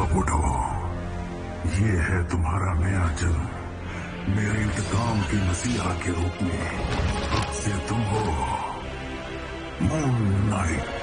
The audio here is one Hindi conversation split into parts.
अब उठो, ये है तुम्हारा नया जन्म। मेरे इंतकाम के मसीहा के रूप में अब से तुम हो मून नाइट।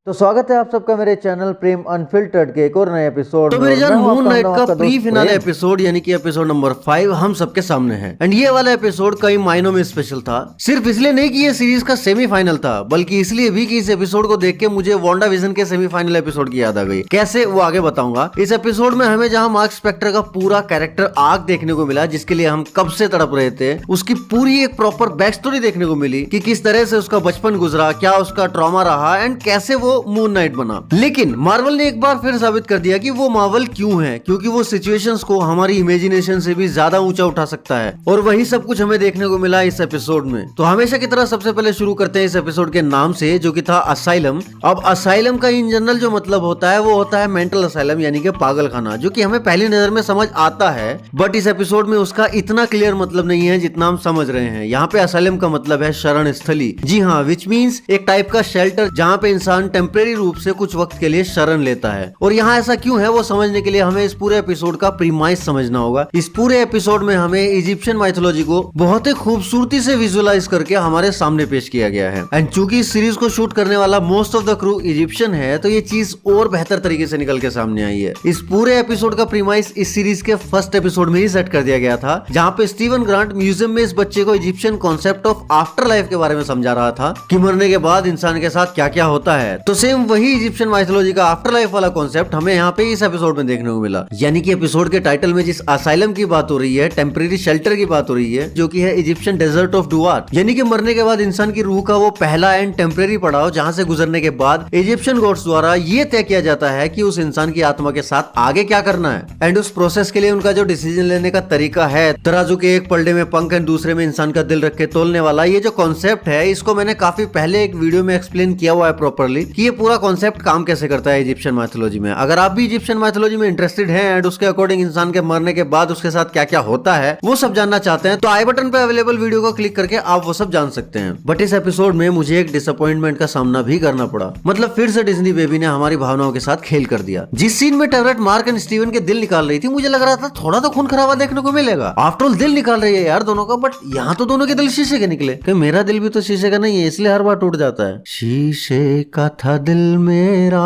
तो स्वागत है आप सबका मेरे चैनल प्रेम अनफिल्टर्ड के एक और नए एपिसोड। तो मेरे जान मून नाइट का प्री फिनाले एपिसोड यानी कि एपिसोड नंबर 5 हम सबके सामने है। एंड ये वाला एपिसोड कई मायनों में स्पेशल था, सिर्फ इसलिए नहीं कि ये सीरीज का सेमीफाइनल था, बल्कि इसलिए भी कि इस एपिसोड को देख के मुझे वांडा विजन के सेमीफाइनल एपिसोड की याद आ गई। कैसे, वो आगे बताऊंगा। इस एपिसोड में हमें जहां मार्क स्पेक्टर का पूरा कैरेक्टर आर्क देखने को मिला, जिसके लिए हम कब से तड़प रहे थे, उसकी पूरी एक प्रॉपर बैक स्टोरी देखने को मिली कि किस तरह से उसका बचपन गुजरा, क्या उसका ट्रॉमा रहा एंड कैसे वो मून नाइट बना। लेकिन मार्वल ने एक बार फिर साबित कर दिया कि वो मार्वल क्यों है, क्योंकि वो सिचुएशंस को हमारी इमेजिनेशन से भी ज्यादा ऊंचा उठा सकता है। और वही सब कुछ हमें देखने को मिला इस एपिसोड में। तो हमेशा की तरह सबसे पहले शुरू करते हैं इस एपिसोड के नाम से, जो कि था असाइलम। अब असाइलम का इन जनरल जो मतलब होता है वो होता है मेंटल असाइलम यानी कि पागल खाना, जो कि हमें पहली नजर में समझ आता है, बट इस एपिसोड में उसका इतना क्लियर मतलब नहीं है जितना हम समझ रहे हैं। यहाँ पे असाइलम का मतलब है शरण स्थली। जी हाँ, विच मीन्स एक टाइप का शेल्टर जहाँ पे इंसान टेम्परेरी रूप से कुछ वक्त के लिए शरण लेता है। और यहाँ ऐसा क्यों है वो समझने के लिए हमें इस पूरे एपिसोड का प्रीमाइस समझना होगा। इस पूरे एपिसोड में हमें इजिप्शियन माइथोलॉजी को बहुत ही खूबसूरती से विजुअलाइज करके हमारे सामने पेश किया गया है। एंड चूंकि इस सीरीज को शूट करने वाला most of the crew Egyptian है, तो ये चीज और बेहतर तरीके से निकल के सामने आई है। इस पूरे एपिसोड का प्रीमाइस इस सीरीज के फर्स्ट एपिसोड में ही सेट कर दिया गया था, जहाँ पे स्टीवन ग्रांट म्यूजियम में इस बच्चे को Egyptian concept of after life के बारे में समझा रहा था कि मरने के बाद इंसान के साथ क्या क्या होता है। तो सेम वही इजिप्शियन माइथोलॉजी का आफ्टर लाइफ वाला कॉन्सेप्ट हमें यहाँ पे इस एपिसोड में देखने को मिला। यानी कि एपिसोड के टाइटल में जिस असाइलम की बात हो रही है, टेम्परेरी शेल्टर की बात हो रही है, जो कि है इजिप्शियन डेजर्ट ऑफ डुआट, यानी कि मरने के बाद इंसान की रूह का वो पहला एंड टेम्परेरी पड़ाव, जहाँ से गुजरने के बाद इजिप्शियन गॉड्स द्वारा ये तय किया जाता है कि उस इंसान की आत्मा के साथ आगे क्या करना है। एंड उस प्रोसेस के लिए उनका जो डिसीजन लेने का तरीका है, तराजू के एक पलड़े में पंख एंड दूसरे में इंसान का दिल रख के तोलने वाला, ये जो कॉन्सेप्ट है, इसको मैंने काफी पहले एक वीडियो में एक्सप्लेन किया हुआ है प्रॉपरली कि ये पूरा कॉन्सेप्ट काम कैसे करता है इजिप्शियन माइथोलॉजी में। अगर आप भी इजिप्शियन माइथोलॉजी में इंटरेस्टेड हैं एंड उसके अकॉर्डिंग इंसान के मरने के बाद उसके साथ क्या क्या होता है वो सब जानना चाहते हैं, तो आई बटन पे अवेलेबल वीडियो को क्लिक करके आप वो सब जान सकते हैं। बट इस एपिसोड में मुझे एक डिसअपॉइंटमेंट का सामना भी करना पड़ा। मतलब फिर से डिज्नी बेबी ने हमारी भावनाओं के साथ खेल कर दिया। जिस सीन में टेवरेट मार्क एंड स्टीवन के दिल निकाल रही थी, मुझे लग रहा था थोड़ा तो खून खराबा देखने को मिलेगा। आफ्टर ऑल दिल निकाल रही है यार दोनों का, बट यहाँ तो दोनों के दिल शीशे के निकले। कि मेरा दिल भी तो शीशे का नहीं है, इसलिए हर बार टूट जाता है। शीशे का था दिल मेरा,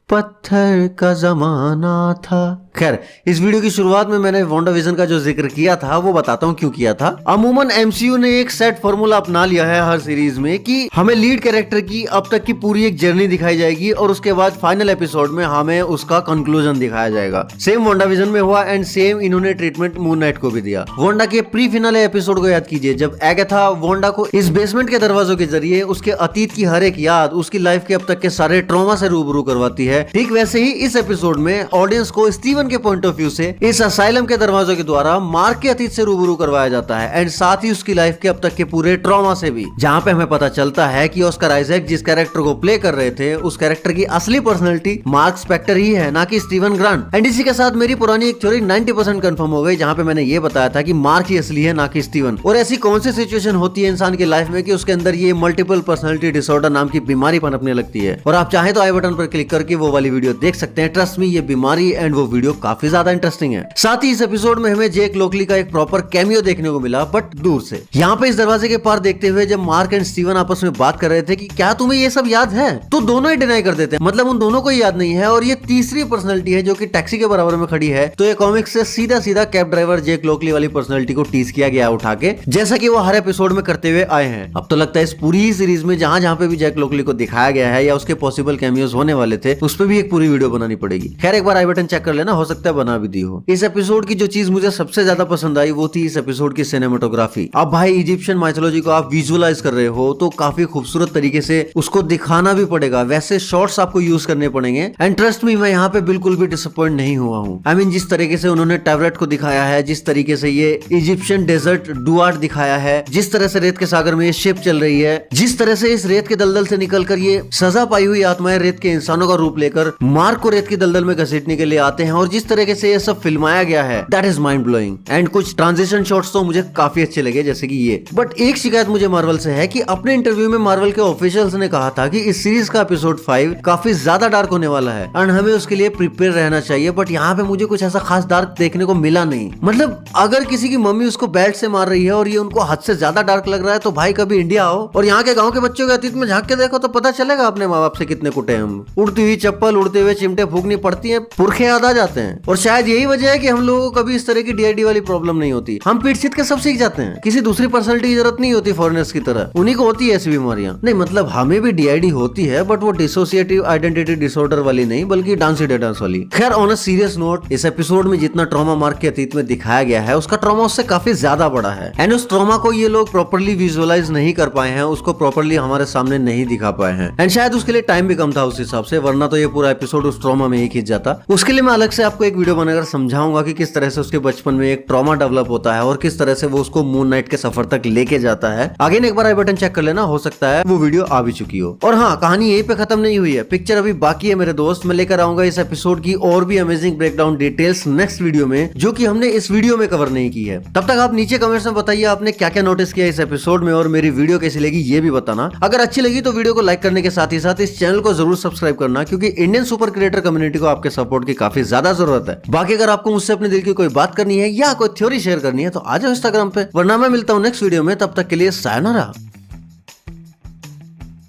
पत्थर का जमाना था। खैर, इस वीडियो की शुरुआत में मैंने वांडा विजन का जो जिक्र किया था वो बताता हूँ क्यों किया था। अमूमन एमसीयू ने एक सेट फॉर्मूला अपना लिया है हर सीरीज में कि हमें लीड कैरेक्टर की अब तक की पूरी एक जर्नी दिखाई जाएगी और उसके बाद फाइनल एपिसोड में हमें उसका कंक्लूजन दिखाया जाएगा। सेम वांडा विजन में हुआ एंड सेम इन्होंने ट्रीटमेंट मून नाइट को भी दिया। वांडा के प्री फिनाले एपिसोड को याद कीजिए, जब एगाथा वांडा को इस बेसमेंट के दरवाजों के जरिए उसके अतीत की हर एक याद, उसकी लाइफ के अब तक के सारे ट्रॉमा से रूबरू करवाती है। ठीक वैसे ही इस एपिसोड में ऑडियंस को स्टीवन के पॉइंट ऑफ व्यू से इस असाइलम के दरवाजों के द्वारा मार्क के अतीत से रूबरू करवाया जाता है एंड साथ ही उसकी लाइफ के अब तक के पूरे ट्रॉमा से भी, जहां पे हमें पता चलता है कि ऑस्कर आइजैक जिस कैरेक्टर को प्ले कर रहे थे, उस कैरेक्टर की असली पर्सनैलिटी मार्क स्पेक्टर ही है, ना कि स्टीवन ग्रांट। एंड इसी के साथ मेरी पुरानी एक थ्योरी 90% कंफर्म हो गई, जहां पे मैंने ये बताया था कि मार्क ही असली है, ना कि स्टीवन। और ऐसी कौन सी सिचुएशन होती है इंसान की लाइफ में कि उसके अंदर ये मल्टीपल पर्सनैलिटी डिसऑर्डर नाम की बीमारी पनपने लगती है। और आप चाहे तो आई बटन पर क्लिक करके वो वाली वीडियो देख सकते हैं। ट्रस्ट मी, ये बीमारी एंड वो वीडियो काफी ज्यादा इंटरेस्टिंग है। साथ ही इस एपिसोड में हमें जेक लोकली का एक प्रॉपर कैमियो देखने को मिला, बट दूर से। यहाँ पे इस दरवाजे के पार देखते हुए जब मार्क एंड स्टीवन आपस में बात कर रहे थे कि क्या तुम्हें ये सब याद है, तो दोनों ही डिनाई कर देते हैं। मतलब उन दोनों को याद नहीं है। और ये तीसरी पर्सनैलिटी है जो कि टैक्सी के बराबर में खड़ी है। तो ये कॉमिक्स से सीधा सीधा कैब ड्राइवर जेक लोकली वाली पर्सनैलिटी को टीज किया गया उठा के, जैसा कि वो हर एपिसोड में करते हुए आए हैं। अब तो लगता है इस पूरी ही सीरीज में जहां जहां पे भी जेक लोकली को दिखाया गया है या उसके पॉसिबल कैमियोज होने वाले थे, उस पर भी एक पूरी वीडियो बनानी पड़ेगी। खैर, एक बार आई बटन चेक कर लेना, हो सकता है बना भी दी हो। इस एपिसोड की जो चीज मुझे सबसे ज्यादा पसंद आई वो थी इस एपिसोड की सिनेमेटोग्राफी। अब भाई इजिप्शियन माइथोलॉजी को आप विजुअलाइज कर रहे हो तो काफी खूबसूरत तरीके से उसको दिखाना भी पड़ेगा, वैसे शॉट्स आपको यूज करने पड़ेंगे। एंड ट्रस्ट मी, मैं यहाँ पे बिल्कुल भी डिसअपॉइंट नहीं हुआ हूँ। आई मीन, जिस तरीके से उन्होंने टेवरेट को दिखाया है, जिस तरीके से ये इजिप्शियन डेजर्ट डुआट दिखाया है, जिस तरह से रेत के सागर में ये शिप चल रही है, जिस तरह से इस रेत के दलदल से निकलकर ये सजा पाई हुई आत्माएं रेत के इंसानों का रूप लेकर लेकर मार्क को रेत की दलदल में घसीटने के लिए आते हैं और जिस तरीके से ये सब फिल्माया गया है that is mind blowing. And कुछ ट्रांजिशन शॉट्स तो मुझे काफी अच्छे लगे जैसे कि ये। बट एक शिकायत मुझे मार्वल से है कि अपने इंटरव्यू में मार्वल के ऑफिशियल्स ने कहा था कि इस सीरीज का एपिसोड 5 काफी ज्यादा डार्क होने वाला है एंड हमें उसके लिए प्रिपेयर रहना चाहिए। बट यहाँ पे मुझे कुछ ऐसा खास डार्क देखने को मिला नहीं। मतलब अगर किसी की मम्मी उसको बैट से मार रही है और ये उनको हद से ज्यादा डार्क लग रहा है तो भाई कभी इंडिया आओ और यहाँ के गाँव के बच्चों के अतीत में झांक के देखो तो पता चलेगा अपने माँ बाप से कितने कुटे हम। उड़ती हुई चप्पल, उड़ते हुए चिमटे फूकनी पड़ती है, पुरखे याद आ जाते हैं। और शायद यही वजह है कि हम लोगों को कभी इस तरह की डीआईडी वाली प्रॉब्लम नहीं होती। हम पीट सीट के सब सीख जाते हैं, किसी दूसरी पर्सनैलिटी की जरूरत नहीं होती फॉरेनर्स की तरह। उन्हीं को होती है ऐसी बीमारियां। नहीं मतलब हमें भी डीआईडी होती है बट वो डिसोसिएटिव आइडेंटिटी डिसऑर्डर वाली नहीं बल्कि डांसी डांस वाली। खैर ऑन अ सीरियस नोट, इस एपिसोड में जितना ट्रॉमा मार्क के अतीत में दिखाया गया है उसका ट्रॉमा उससे काफी ज्यादा बड़ा है एंड उस ट्रॉमा को ये लोग प्रॉपर्ली विजुअलाइज नहीं कर पाए हैं, उसको प्रॉपर्ली हमारे सामने नहीं दिखा पाए हैं एंड शायद उसके लिए टाइम भी कम था उस हिसाब से, वरना तो ये पूरा एपिसोड उस ट्रॉमा में ही खींच जाता। उसके लिए मैं अलग से आपको एक वीडियो बनाकर समझाऊंगा कि किस तरह से उसके बचपन में एक ट्रॉमा डेवलप होता है और किस तरह से वो उसको मून नाइट के सफर तक लेके जाता है। आगे एक बार आई बटन चेक कर लेना, हो सकता है वो वीडियो आ भी चुकी हो। और हाँ, कहानी यहीं पे खत्म नहीं हुई है, पिक्चर अभी बाकी है मेरे दोस्त। मैं लेकर आऊंगा इस एपिसोड की और भी amazing breakdown details next video में, जो कि हमने इस वीडियो में कवर नहीं की है। तब तक आप नीचे कमेंट्स में बताइए आपने क्या क्या नोटिस किया इस एपिसोड में और मेरी वीडियो कैसी लगी ये भी बताना। अगर अच्छी लगी तो वीडियो को लाइक करने के साथ ही साथ इस चैनल को जरूर सब्सक्राइब करना, क्योंकि इंडियन सुपर क्रिएटर कम्युनिटी को आपके सपोर्ट की काफी ज्यादा जरूरत है। बाकी अगर आपको मुझसे अपने दिल की कोई बात करनी है या कोई थ्योरी शेयर करनी है तो आ जाओ इंस्टाग्राम पे, वरना मैं मिलता हूँ नेक्स्ट वीडियो में। तब तक के लिए सायोनारा।